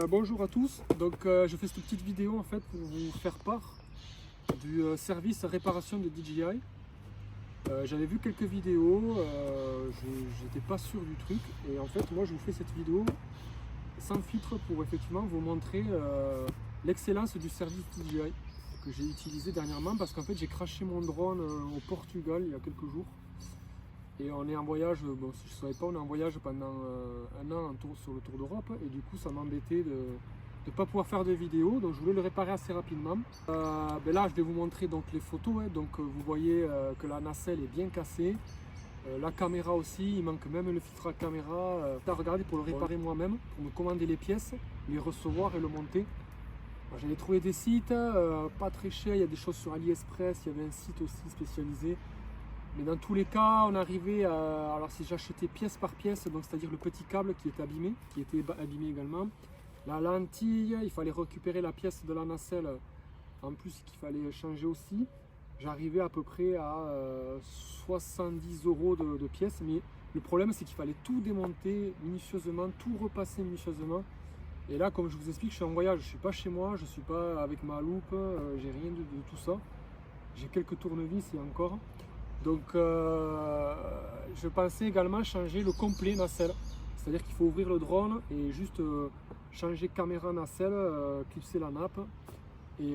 Bonjour à tous, donc je fais cette petite vidéo en fait pour vous faire part du service réparation de DJI. J'avais vu quelques vidéos, j'étais pas sûr du truc et en fait moi je vous fais cette vidéo sans filtre pour effectivement vous montrer l'excellence du service DJI que j'ai utilisé dernièrement parce qu'en fait j'ai crashé mon drone au Portugal il y a quelques jours. Et on est en voyage, bon si je ne savais pas, on est en voyage pendant un an sur le tour d'Europe et du coup ça m'embêtait de ne pas pouvoir faire de vidéo, donc je voulais le réparer assez rapidement. Là je vais vous montrer donc les photos, donc vous voyez que la nacelle est bien cassée, la caméra aussi, il manque même le filtre à caméra. Regardez, pour le réparer moi-même, pour me commander les pièces, les recevoir et le monter. J'avais trouvé des sites, pas très chers, il y a des choses sur AliExpress, il y avait un site aussi spécialisé. Mais dans tous les cas, on arrivait à... Alors si j'achetais pièce par pièce, donc c'est-à-dire le petit câble qui était abîmé également, la lentille, il fallait récupérer la pièce de la nacelle, en plus qu'il fallait changer aussi. J'arrivais à peu près à 70 € de pièces, mais le problème c'est qu'il fallait tout démonter minutieusement, tout repasser minutieusement. Et là, comme je vous explique, je suis en voyage, je ne suis pas chez moi, je ne suis pas avec ma loupe, j'ai rien de tout ça. J'ai quelques tournevis et encore. Donc je pensais également changer le complet nacelle, c'est-à-dire qu'il faut ouvrir le drone et juste changer caméra nacelle, clipser la nappe et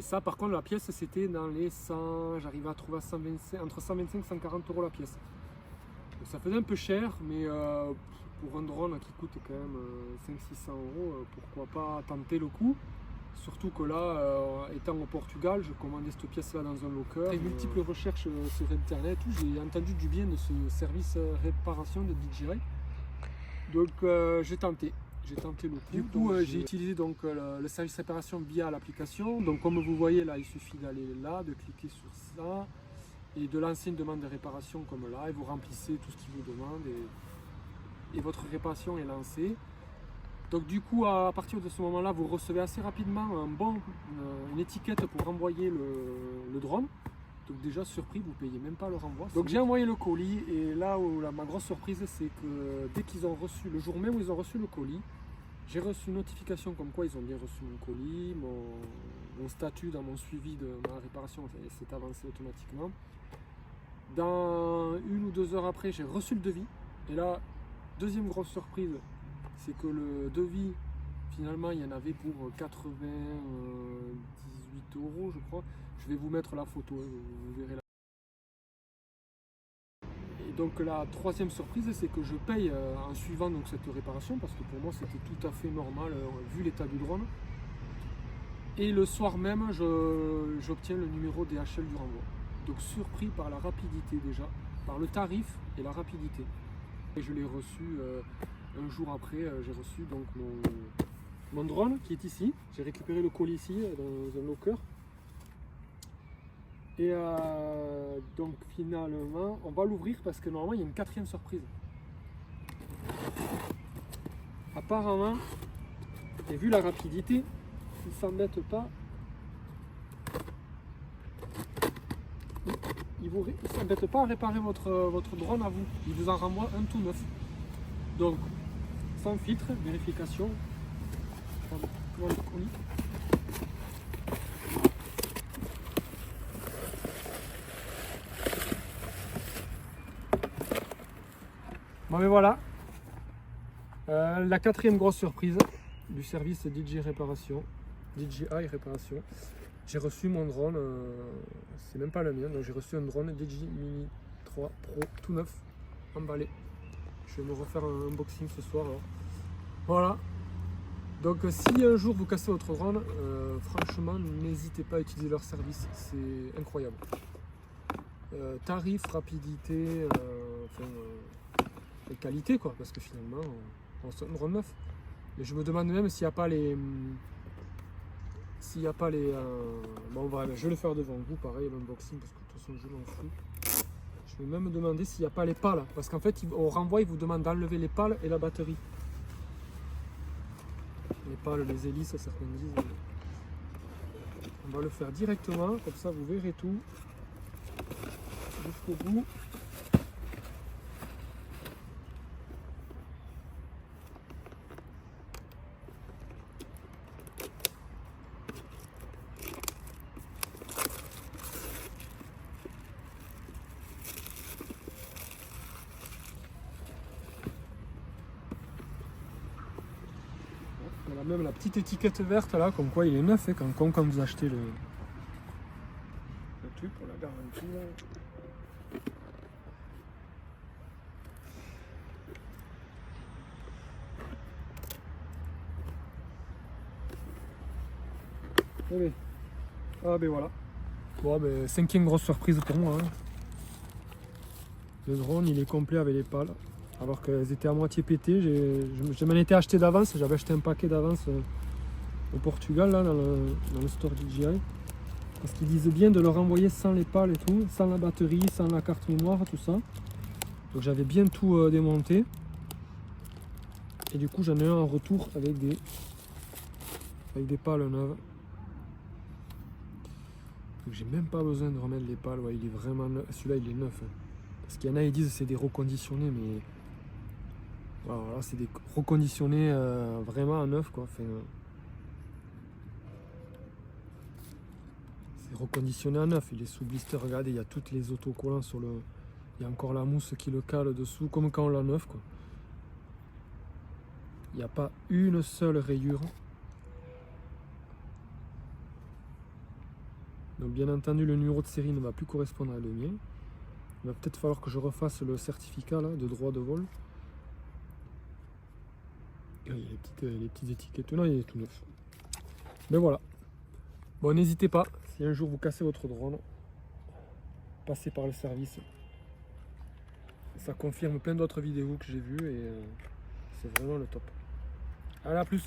ça par contre la pièce c'était dans les 100, j'arrivais à trouver à 125, entre 125 et 140 € la pièce. Donc ça faisait un peu cher, mais pour un drone qui coûte quand même 500-600 €, pourquoi pas tenter le coup. Surtout que là, étant au Portugal, je commandais cette pièce-là dans un locker. Avec multiples recherches sur internet, j'ai entendu du bien de ce service réparation de DJI. Donc j'ai tenté le coup. Du coup, j'ai utilisé donc le service réparation via l'application. Donc comme vous voyez là, il suffit d'aller là, de cliquer sur ça et de lancer une demande de réparation comme là. Et vous remplissez tout ce qu'il vous demande et votre réparation est lancée. Donc du coup, à partir de ce moment-là, vous recevez assez rapidement une étiquette pour renvoyer le drone. Donc déjà surpris, vous ne payez même pas le renvoi. Donc j'ai envoyé le colis et là où ma grosse surprise, c'est que dès qu'ils ont reçu, le jour même où ils ont reçu le colis, j'ai reçu une notification comme quoi ils ont bien reçu mon colis, mon statut dans mon suivi de ma réparation s'est avancé automatiquement. Dans 1 ou 2 heures après, j'ai reçu le devis. Et là, deuxième grosse surprise, c'est que le devis, finalement, il y en avait pour 98 € je crois. Je vais vous mettre la photo, vous verrez là. Et donc la troisième surprise, c'est que je paye en suivant donc, cette réparation, parce que pour moi c'était tout à fait normal vu l'état du drone. Et le soir même, j'obtiens le numéro DHL du renvoi. Donc surpris par la rapidité déjà, par le tarif et la rapidité. Et je l'ai reçu un jour après, j'ai reçu donc mon drone qui est ici. J'ai récupéré le colis ici dans un locker. Et donc finalement, on va l'ouvrir parce que normalement il y a une quatrième surprise. Apparemment, et vu la rapidité, ils ne s'embêtent pas. Ils ne s'embêtent pas à réparer votre drone à vous. Ils vous en renvoient un tout neuf. Donc, sans filtre, vérification. Bon mais voilà, la quatrième grosse surprise du service DJI Réparation. J'ai reçu mon drone, c'est même pas le mien, donc j'ai reçu un drone DJI Mini 3 Pro tout neuf, emballé. Je vais me refaire un unboxing ce soir. Alors. Voilà. Donc si un jour vous cassez votre drone, franchement n'hésitez pas à utiliser leur service, c'est incroyable. Tarif, rapidité, et qualité quoi, parce que finalement c'est un drone neuf. Mais je me demande même s'il n'y a pas les... Bon voilà, je vais le faire devant vous, pareil l'unboxing, parce que de toute façon je m'en fous. Je vais même me demander s'il n'y a pas les pales, parce qu'en fait au renvoi il vous demande d'enlever les pales et la batterie. Les pales, les hélices, certains disent. On va le faire directement, comme ça vous verrez tout jusqu'au bout. a même la petite étiquette verte là, comme quoi il est neuf, hein, quand vous achetez le truc pour la garantie. Là. Allez. Ah ben voilà. Bon ben 5e grosse surprise pour moi. Hein. Le drone il est complet avec les pales. Alors qu'elles étaient à moitié pétées. Je m'en étais acheté d'avance, j'avais acheté un paquet d'avance au Portugal là, dans le store DJI. Parce qu'ils disent bien de le renvoyer sans les pales et tout, sans la batterie, sans la carte mémoire, tout ça. Donc j'avais bien tout démonté. Et du coup j'en ai un en retour avec des pales neuves. Donc j'ai même pas besoin de remettre les pales, ouais, il est vraiment neuf. Celui-là il est neuf. Hein. Parce qu'il y en a ils disent que c'est des reconditionnés, mais voilà, là c'est des reconditionnés vraiment à neuf quoi. Enfin, c'est reconditionné à neuf, il est sous blister, regardez, il y a toutes les autocollants sur le. Il y a encore la mousse qui le cale dessous, comme quand on l'a neuf quoi. Il n'y a pas une seule rayure. Donc bien entendu le numéro de série ne va plus correspondre à le mien. Il va peut-être falloir que je refasse le certificat là, de droit de vol. Il y a les petites étiquettes, non il est tout neuf. Mais voilà. Bon n'hésitez pas, si un jour vous cassez votre drone, passez par le service. Ça confirme plein d'autres vidéos que j'ai vues et c'est vraiment le top. Allez, à plus!